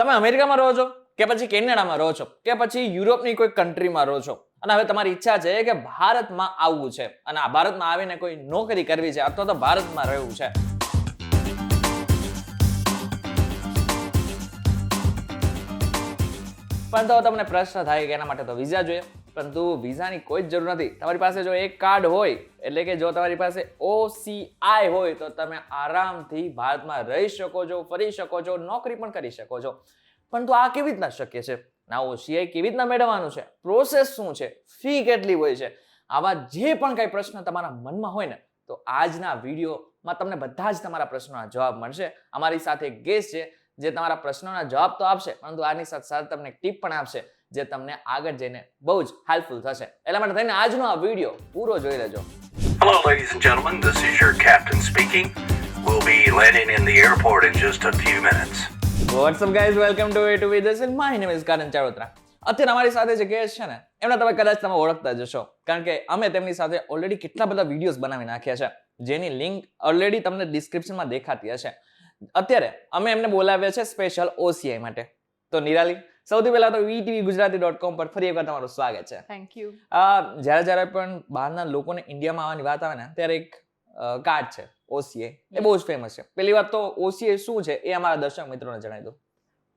તમે અમેરિકામાં રહો છો કે પછી કેનેડામાં રહો છો કે પછી યુરોપની કોઈ કન્ટ્રીમાં રહો છો અને હવે તમારી ઈચ્છા છે કે ભારતમાં આવવું છે અને આ ભારતમાં આવીને કોઈ નોકરી કરવી છે અથવા તો ભારતમાં રહેવું છે, પણ તો તમને પ્રશ્ન થાય કે એના માટે તો વિઝા જોઈએ. પરંતુ વિઝાની કોઈ જ જરૂર નથી. તમારી પાસે જો એક કાર્ડ હોય, એટલે કે જો તમારી પાસે OCI હોય તો તમે આરામથી ભારતમાં રહી શકો છો, ફરી શકો છો, નોકરી પણ કરી શકો છો. પરંતુ આ કેવી રીતના શક્ય છે? ના, OCI કેવી રીતના મેળવવાનું છે? પ્રોસેસ શું છે? ફી કેટલી હોય છે? આવા જે પણ કઈ પ્રશ્ન તમારા મનમાં હોય ને, તો આજના વિડીયોમાં તમને બધા જ તમારા પ્રશ્નોના જવાબ મળશે. અમારી સાથે ગેસ્ટ છે જે તમારા પ્રશ્નોના જવાબ તો આપશે, પરંતુ આની સાથે સાથે તમને ટીપ પણ આપશે જે તમને આગળ જઈને બહુ જ હેલ્પફુલ થશે. એટલા માટે થઈને આજનો આ વિડીયો પૂરો જોઈ લેજો. Hello, ladies and gentlemen. This is your captain speaking. We'll be landing in the airport in just a few minutes. What's up, guys? Welcome to A to B. This is my name is Karan Charotra. અત્યારે અમારી સાથે જે guest છે ને, એમને તમે ઓળખતા જ હશો, કારણ કે અમે તેમની સાથે ઓલરેડી કેટલા બધા વિડીયોઝ બનાવી નાખ્યા છે, જેની લિંક ઓલરેડી તમને ડિસ્ક્રિપ્શનમાં દેખાતી હશે. અત્યારે અમે એમને બોલાવ્યા છે સ્પેશિયલ OCI માટે. તો નિરાલી, સૌથી પહેલા તો etvgujarati.com પર ફરી એકવાર તમારું સ્વાગત છે. Thank you. જ્યારે પણ બહારના લોકોને ઇન્ડિયામાં આવવાની વાત આવે ને, ત્યારે એક કાર્ડ છે OCI, એ બહુ જ ફેમસ છે. પહેલી વાત તો OCI શું છે એ અમારા દર્શક મિત્રોને જણાવી દો.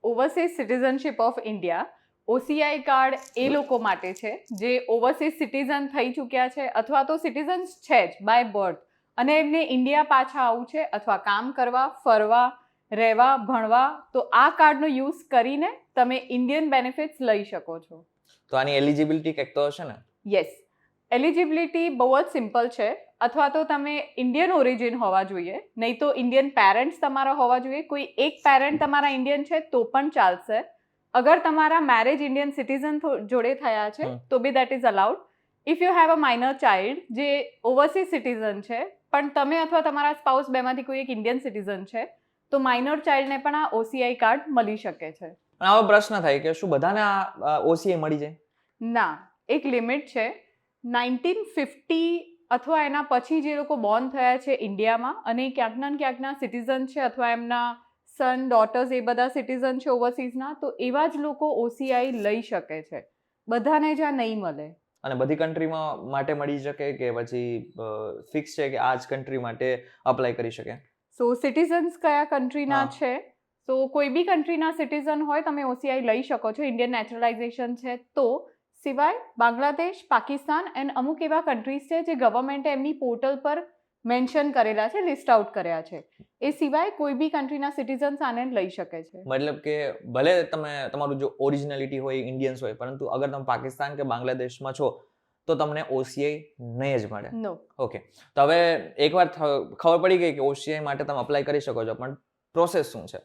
Overseas citizenship of India. OCI card એ લોકો માટે છે જે ઓવરસીઝ સિટીઝન થઈ ચૂક્યા છે અથવા તો સિટીઝન્સ છે જ બાય બર્થ, અને એમને ઇન્ડિયા પાછા આવવું છે અથવા કામ કરવા, ફરવા, રહેવા, ભણવા, તો આ કાર્ડનો યુઝ કરીને તમે ઇન્ડિયન બેનિફિટ્સ લઈ શકો છો. તો આની એલિજિબિલિટી કંઈક તો હશે ને? યસ, એલિજિબિલિટી બહુ જ સિમ્પલ છે. અથવા તો તમે ઇન્ડિયન ઓરિજિન હોવા જોઈએ, નહીં તો ઇન્ડિયન પેરેન્ટ્સ તમારા હોવા જોઈએ. કોઈ એક પેરેન્ટ તમારા ઇન્ડિયન છે તો પણ ચાલશે. અગર તમારા મેરેજ ઇન્ડિયન સિટીઝન જોડે થયા છે તો be that is allowed. If you have a minor child જે ઓવરસીઝ સિટીઝન છે, પણ તમે અથવા તમારા સ્પાઉસ બેમાંથી કોઈ એક ઇન્ડિયન સિટીઝન છે, તો માઇનર ચાઇલ્ડને પણ આ OCI કાર્ડ મળી શકે છે. આવો પ્રશ્ન થાય કે શું બધાને આ OCI મળી જાય? ના, એક લિમિટ છે. 1950 અથવા એના પછી જે લોકો બોર્ન થયા છે ઇન્ડિયામાં અને ક્યાંકના સિટીઝન છે અથવા એમના સન, ડોટર્સ એ બધા સિટીઝન છે ઓવરસીઝના, તો એવા જ લોકો OCI લઈ શકે છે. બધાને જ્યાં નહીં મળે. અને બધી કન્ટ્રીમાં માટે મળી શકે કે પછી ફિક્સ છે કે આ જ કન્ટ્રી માટે અપ્લાય કરી શકે? સો સિટીઝન્સ કયા કન્ટ્રીના છે, તો કોઈ બી કન્ટ્રીના સિટીઝન હોય તમે OCI લઈ શકો છો. ઇન્ડિયન નેચરલાઇઝેશન છે તો, સિવાય બાંગ્લાદેશ, પાકિસ્તાન એન્ડ અમુક એવા કન્ટ્રીઝ છે જે ગવર્મેન્ટે એમની પોર્ટલ પર મેન્શન કરેલા છે, લિસ્ટ આઉટ કર્યા છે. એ સિવાય કોઈ બી કન્ટ્રીના સિટીઝન્સ આને લઈ શકે છે. મતલબ કે ભલે તમે તમારું જો ઓરિજિનાલિટી હોય ઇન્ડિયન્સ હોય, પરંતુ અગર તમે પાકિસ્તાન કે બાંગ્લાદેશમાં છો તો તમને OCI નહીં જ મળે. નો. ઓકે, તો હવે એકવાર ખબર પડી ગઈ કે OCI માટે તમે અપ્લાય કરી શકો છો, પણ પ્રોસેસ શું છે?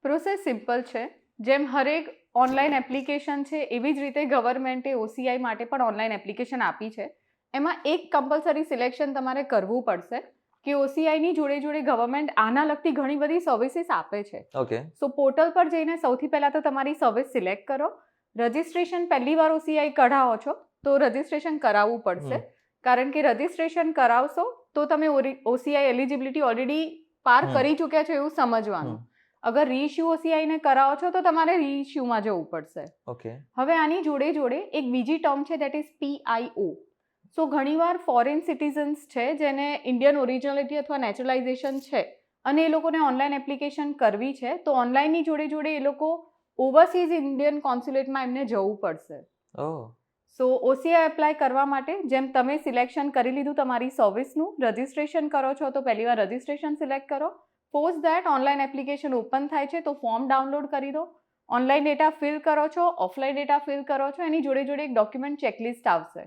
પ્રોસેસ સિમ્પલ છે. જેમ હરેક ઓનલાઈન એપ્લિકેશન છે એવી જ રીતે ગવર્મેન્ટે OCI માટે પણ ઓનલાઈન એપ્લિકેશન આપી છે. એમાં એક કમ્પલસરી સિલેક્શન તમારે કરવું પડશે કે OCIની જોડે જોડે ગવર્મેન્ટ આના લગતી ઘણી બધી સર્વિસીસ આપે છે. ઓકે. સો પોર્ટલ પર જઈને સૌથી પહેલાં તો તમારી સર્વિસ સિલેક્ટ કરો. રજિસ્ટ્રેશન પહેલી વાર OCI કઢાવો છો તો રજિસ્ટ્રેશન કરાવવું પડશે, કારણ કે રજિસ્ટ્રેશન કરાવશો તો તમે OCI એલિજિબિલિટી ઓલરેડી પાર કરી ચૂક્યા છો એવું સમજવાનું. અગર રીઇશ્યુ OCI ને કરાવો છો તો તમારે રીઇશ્યુમાં જવું પડશે. ઓકે. હવે આની જોડે જોડે એક બીજી ટર્મ છે, દેટ ઇઝ PIO. સો ઘણીવાર ફોરેન સિટીઝન્સ છે જેને ઇન્ડિયન ઓરિજિનાલિટી અથવા નેચરલાઇઝેશન છે અને એ લોકોને ઓનલાઈન એપ્લિકેશન કરવી છે, તો ઓનલાઈનની જોડે જોડે એ લોકો ઓવરસીઝ ઇન્ડિયન કોન્સ્યુલેટમાં એમને જવું પડશે. સો OCI એપ્લાય કરવા માટે જેમ તમે સિલેક્શન કરી લીધું તમારી સર્વિસનું, રજિસ્ટ્રેશન કરો છો તો પહેલી વાર રજિસ્ટ્રેશન સિલેક્ટ કરો. Post that online application open થાય છે તો ફોર્મ ડાઉનલોડ કરી દો. ઓનલાઈન ડેટા ફિલ કરો છો, ઓફલાઈન ડેટા ફિલ કરો છો, એની જોડે જોડે એક ડોક્યુમેન્ટ ચેકલિસ્ટ આવશે.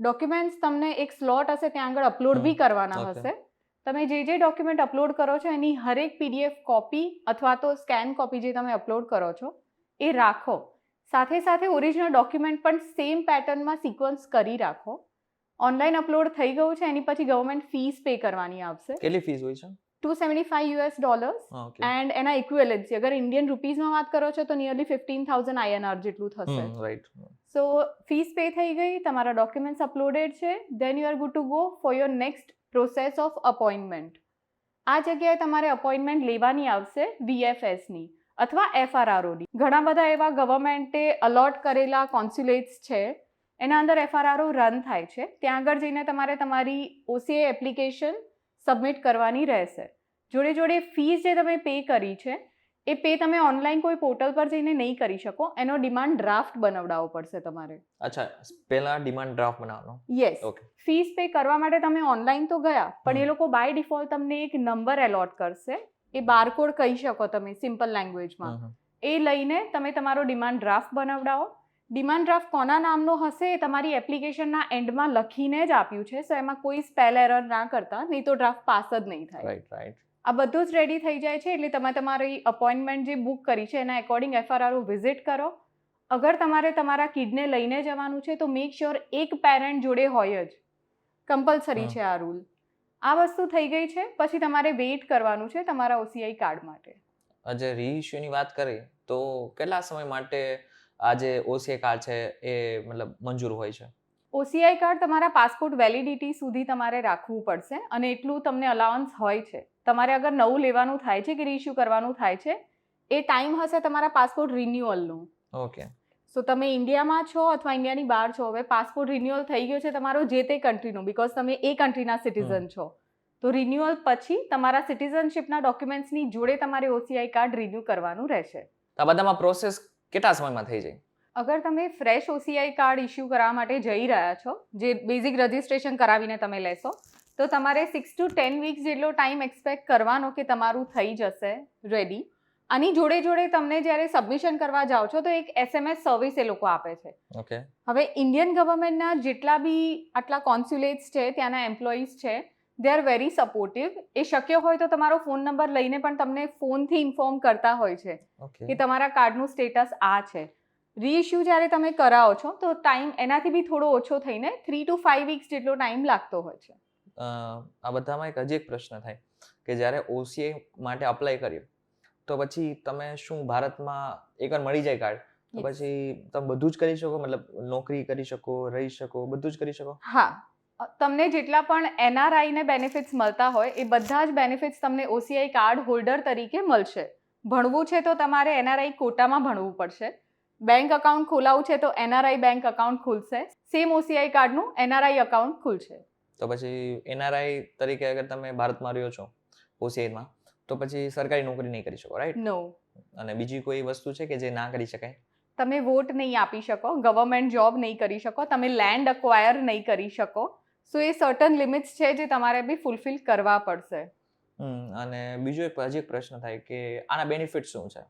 ડોક્યુમેન્ટ્સ તમને એક સ્લોટ હશે ત્યાં આગળ અપલોડ બી કરવાના હશે. તમે જે ડોક્યુમેન્ટ અપલોડ કરો છો એની હરેક PDF કોપી અથવા તો સ્કેન કોપી જે તમે અપલોડ કરો છો એ રાખો. સાથે સાથે ઓરિજિનલ ડોક્યુમેન્ટ પણ સેમ પેટર્નમાં સિક્વન્સ કરી રાખો. ઓનલાઈન અપલોડ થઈ ગયું છે એની પછી ગવર્મેન્ટ ફીસ પે કરવાની આવશે. કેટલી ફીસ હોય છે? $275 એન્ડ એના ઇક્વિવેલન્સી અગર ઇન્ડિયન રૂપીઝમાં વાત કરો છો તો નિયરલી 15,000 INR જેટલું થશે. રાઈટ. સો ફીસ પે થઈ ગઈ, તમારા ડોક્યુમેન્ટ્સ અપલોડેડ છે, then you are good to go for your next process of appointment. આ જગ્યાએ તમારે અપોઇન્ટમેન્ટ લેવાની આવશે VFSની. અથવા FRROD. ઘણા બધા એવા ગવર્મેન્ટે અલોટ કરેલા કોન્સ્યુલેટ્સ છે, એના અંદર FRRO રન થાય છે. ત્યાં આગળ જઈને તમારે તમારી OCI એપ્લિકેશન સબમિટ કરવાની રહેશે. જોડે જોડે ફીસ જે તમે પે કરી છે એ પે તમે ઓનલાઈન કોઈ પોર્ટલ પર જઈને નહીં કરી શકો. એનો ડિમાન્ડ ડ્રાફ્ટ બનાવડાવવો પડશે તમારે. અચ્છા, પહેલા ડિમાન્ડ ડ્રાફ્ટ બનાવવાનો. યસ. ઓકે. ફીસ પે કરવા માટે તમે ઓનલાઈન તો ગયા, પણ એ લોકો બાય ડિફોલ્ટ તમને એક નંબર એલોટ કરશે. એ બારકોડ કહી શકો તમે સિમ્પલ લેંગ્વેજમાં. એ લઈને તમે તમારો ડિમાન્ડ ડ્રાફ્ટ બનાવડાવો. ડિમાન્ડ ડ્રાફ્ટ કોના નામનો હશે એ તમારી એપ્લિકેશનના એન્ડમાં લખીને જ આપ્યું છે, સો એમાં કોઈ સ્પેલ એરર ના કરતા, નહીં તો ડ્રાફ્ટ પાસ જ નહીં થાય. રાઈટ. આ બધું જ રેડી થઈ જાય છે એટલે તમે તમારી અપોઇન્ટમેન્ટ જે બુક કરી છે એના એકોર્ડિંગ FRRO વિઝિટ કરો. અગર તમારે તમારા કિડને લઈને જવાનું છે તો મેક શ્યોર એક પેરેન્ટ જોડે હોય જ. કમ્પલસરી છે આ રૂલ. આ વસ્તુ થઈ ગઈ છે. પછી તમારે વેઇટ કરવાનું છે તમારા OCI કાર્ડ માટે. આજે રીઇશ્યુની વાત કરી તો કેટલા સમય માટે આ જે OCI કાર્ડ છે એ મતલબ મંજૂર હોય છે? OCI કાર્ડ તમારા પાસપોર્ટ વેલિડિટી સુધી તમારે રાખવું પડશે અને એટલું તમને અલાઉન્સ હોય છે. તમારે અગર નવું લેવાનું થાય છે કે રીઇશ્યુ કરવાનું થાય છે એ ટાઈમ હશે તમારા પાસપોર્ટ રિન્યુઅલનું. ઓકે. સો તમે ઇન્ડિયામાં છો અથવા ઇન્ડિયાની બહાર છો, હવે પાસપોર્ટ રિન્યુઅલ થઈ ગયો છે તમારો જે તે કન્ટ્રીનું, બિકોઝ તમે એ કન્ટ્રીના સિટીઝન છો, તો રિન્યુઅલ પછી તમારા સિટીઝનશિપના ડોક્યુમેન્ટ્સની જોડે તમારે OCI કાર્ડ રિન્યુ કરવાનું રહેશે. આ બધામાં પ્રોસેસ કેટલા સમયમાં થઈ જાય? અગર તમે ફ્રેશ OCI કાર્ડ ઇસ્યુ કરવા માટે જઈ રહ્યા છો, જે બેઝિક રજિસ્ટ્રેશન કરાવીને તમે લેશો, તો તમારે 6 to 10 વીક્સ જેટલો ટાઈમ એક્સપેક્ટ કરવાનો કે તમારું થઈ જશે રેડી. આની જોડે જોડે તમને જ્યારે સબમિશન કરવા જાઓ છો તો એક SMS સર્વિસ એ લોકો આપે છે. ઓકે. હવે ઇન્ડિયન ગવર્મેન્ટના જેટલા બી આટલા કોન્સ્યુલેટ્સ છે, ત્યાંના એમ્પ્લોઈઝ છે, દે આર વેરી સપોર્ટિવ. એ શક્ય હોય તો તમારો ફોન નંબર લઈને પણ તમને ફોનથી ઇન્ફોર્મ કરતા હોય છે કે તમારા કાર્ડનું સ્ટેટસ આ છે. રીઇશ્યુ જ્યારે તમે કરાવો છો તો ટાઈમ એનાથી બી થોડો ઓછો થઈને 3 to 5 વીક્સ જેટલો ટાઈમ લાગતો હોય છે. આ બધામાં હજી એક પ્રશ્ન થાય કે જ્યારે OCI માટે અપ્લાય કર્યું તો પછી તમે શું ભારતમાં એકવાર મળી જાય કાર્ડ તો પછી તમે બધું જ કરી શકો, મતલબ નોકરી કરી શકો, રહી શકો, બધું જ કરી શકો? હા, તમને જેટલા પણ NRI ને બેનિફિટ્સ મળતા હોય એ બધા જ બેનિફિટ્સ તમને OCI કાર્ડ હોલ્ડર તરીકે મળશે. ભણવું છે તો તમારે NRI કોટામાં ભણવું પડશે. બેંક અકાઉન્ટ ખોલાવવું છે તો NRI બેંક અકાઉન્ટ ખુલશે. સેમ OCI કાર્ડનું NRI અકાઉન્ટ ખુલશે. તો પછી NRI તરીકે અગર તમે ભારતમાં રહ્યો છો OCIમાં તો પછી સરકારી નોકરી નહીં કરી શકો, રાઈટ? નો. અને બીજી કોઈ વસ્તુ છે કે જે ના કરી શકાય? તમે વોટ નહીં આપી શકો, ગવર્મેન્ટ જોબ નહીં કરી શકો, તમે લેન્ડ અક્વાયર નહીં કરી શકો. સો એ સર્ટન લિમિટ્સ છે જે તમારે બી ફૂલફિલ કરવા પડશે. અને બીજો હજી એક પ્રશ્ન થાય કે આના બેનિફિટ શું છે?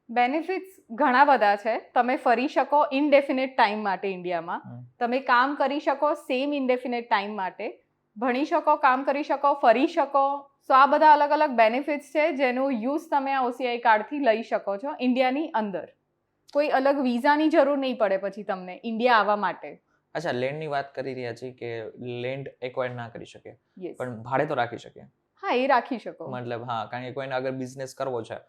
બેનિફિટ્સ ઘણા બધા છે. તમે ફરી શકો ઇનડેફિનેટ ટાઈમ માટે ઇન્ડિયામાં, તમે કામ કરી શકો સેમ ઇનડેફિનેટ ટાઈમ માટે, ભણી શકો, કામ કરી શકો, ફરી શકો. સો આ બધા અલગ અલગ બેનિફિટ્સ છે જેનો યુઝ તમે આ OCI કાર્ડથી લઈ શકો છો ઇન્ડિયાની અંદર. કોઈ અલગ વિઝાની જરૂર નહીં પડે પછી તમને ઇન્ડિયા આવવા માટે. અચ્છા, લેન્ડની વાત કરી રહ્યા છીએ કે લેન્ડ એક્વાયર ના કરી શકે, યસ. પણ ભાડે તો રાખી શકીએ? હા, એ રાખી શકો. મતલબ હા, કારણ કે કોઈને અગર બિઝનેસ કરવો છે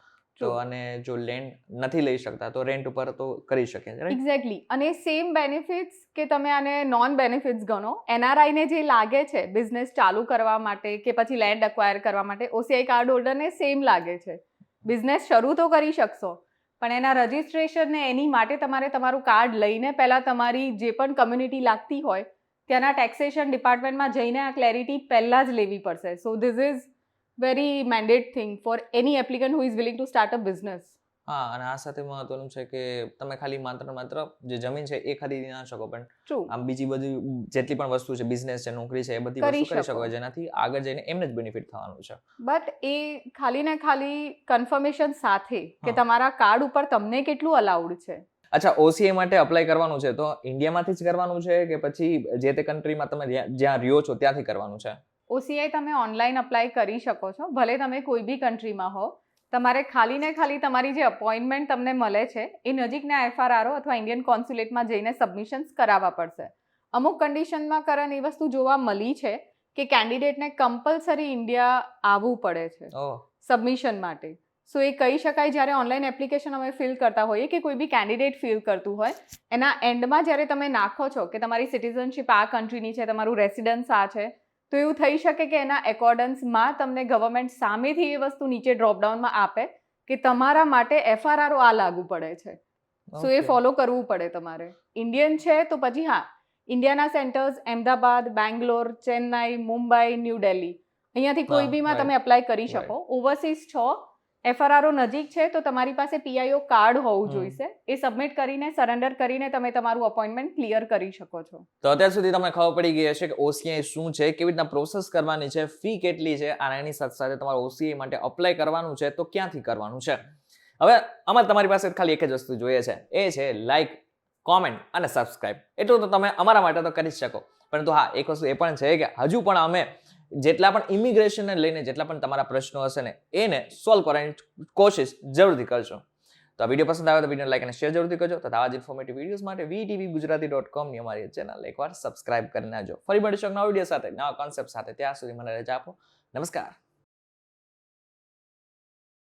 તો અને જો લેન્ડ નથી લઈ શકતા તો રેન્ટ ઉપર તો કરી શકે, રાઈટ? એક્ઝેક્ટલી. અને સેમ બેનિફિટ્સ કે તમે આને નોન બેનિફિટ્સ ગણો, NRI ને જે લાગે છે બિઝનેસ ચાલુ કરવા માટે કે પછી લેન્ડ અક્વાયર કરવા માટે, OCI કાર્ડ હોલ્ડરને સેમ લાગે છે. બિઝનેસ શરૂ તો કરી શકશો પણ એના રજિસ્ટ્રેશન ને એની માટે તમારે તમારું કાર્ડ લઈને પહેલાં તમારી જે પણ કમ્યુનિટી લાગતી હોય ત્યાંના ટેક્સેશન ડિપાર્ટમેન્ટમાં જઈને આ ક્લેરિટી પહેલાં જ લેવી પડશે. So this is very mandate thing for any applicant who is willing to start a business. હા, અને આ સાથે મહત્વનું છે કે તમે ખાલી માત્ર જે જમીન છે એ ખરીદી ના શકો, પણ આમ બીજી બધી જેટલી પણ વસ્તુ છે, બિઝનેસ છે, નોકરી છે, એ બધી વસ્તુ કરી શકો જેનાથી આગળ જઈને એમને જ બેનિફિટ થવાનું છે. બટ એ ખાલી ને ખાલી કન્ફર્મેશન સાથે કે તમારા કાર્ડ ઉપર તમને કેટલું અલાઉડ છે. અચ્છા, OCI માટે અપ્લાય કરવાનું છે તો ઇન્ડિયામાંથી જ કરવાનું છે કે પછી જે તે કન્ટ્રીમાં તમે જ્યાં રહ્યો છો ત્યાંથી કરવાનું છે? OCI તમે ઓનલાઈન અપ્લાય કરી શકો છો, ભલે તમે કોઈ બી કન્ટ્રીમાં હો. તમારે ખાલી ને ખાલી તમારી જે અપોઇન્ટમેન્ટ તમને મળે છે એ નજીકના FRRO અથવા ઇન્ડિયન કોન્સ્યુલેટમાં જઈને સબમિશન્સ કરાવવા પડશે. અમુક કન્ડિશનમાં કરણ એ વસ્તુ જોવા મળી છે કે કેન્ડિડેટને કમ્પલસરી ઇન્ડિયા આવવું પડે છે સબમિશન માટે. સો એ કહી શકાય જ્યારે ઓનલાઈન એપ્લિકેશન અમે ફિલ કરતા હોઈએ કે કોઈ બી કેન્ડિડેટ ફિલ કરતું હોય એના એન્ડમાં જ્યારે તમે નાખો છો કે તમારી સિટીઝનશીપ આ કન્ટ્રીની છે, તમારું રેસિડન્સ આ છે, તો એવું થઈ શકે કે એના એકોર્ડન્સમાં તમને ગવર્મેન્ટ સામેથી એ વસ્તુ નીચે ડ્રોપડાઉનમાં આપે કે તમારા માટે FRRO આ લાગુ પડે છે. સો એ Okay. ફોલો કરવું પડે તમારે. ઇન્ડિયન છે તો પછી હા, ઇન્ડિયાના સેન્ટર્સ અમદાવાદ, બેંગ્લોર, ચેન્નાઈ, મુંબઈ, ન્યૂ દિલ્હી અહીંયાથી કોઈ હા, બીમાં right. તમે એપ્લાય કરી શકો. ઓવરસીઝ છો, FRRO નજીક છે તો તમારી પાસે PIO કાર્ડ હોવું જોઈશે. એ સબમિટ કરીને સરેન્ડર કરીને તમે તમારું અપોઇન્ટમેન્ટ ક્લિયર કરી શકો છો. તો અત્યાર સુધી તમને ખબર પડી ગઈ હશે કે OCI શું છે, કેવી રીતના પ્રોસેસ કરવાની છે, ફી કેટલી છે અને એની સાથે સાથે તમારે OCI માટે અપ્લાય કરવાનું છે તો ક્યાંથી કરવાનું છે. હવે અમારે તમારી પાસે ખાલી એક જ વસ્તુ જોઈએ છે, એ છે લાઈક, કોમેન્ટ અને સબસ્ક્રાઇબ. એટલું તો તમે અમારા માટે તો કરી જ શકો. પરંતુ હા, એક વસ્તુ એ પણ છે કે હજુ પણ અમે જેટલા પણ ઇમિગ્રેશનને લઈને જેટલા પણ તમારા પ્રશ્નો હશે ને એને સોલ્વ કરવાની કોશિશ જરૂરથી કરશો. તો આ વિડીયો પસંદ આવે તો વિડીયો લાઈક અને શેર જરૂરથી કરજો. તો આવા જ ઇન્ફોર્મેટિવ વિડીયોઝ માટે VTVGujarati.com ની અમારી ચેનલ એકવાર સબસ્ક્રાઇબ કરી નાખજો. ફરી મળીશું નવા વિડીયો સાથે, નવા કોન્સેપ્ટ સાથે. ત્યાં સુધી મને રજા આપો. નમસ્કાર.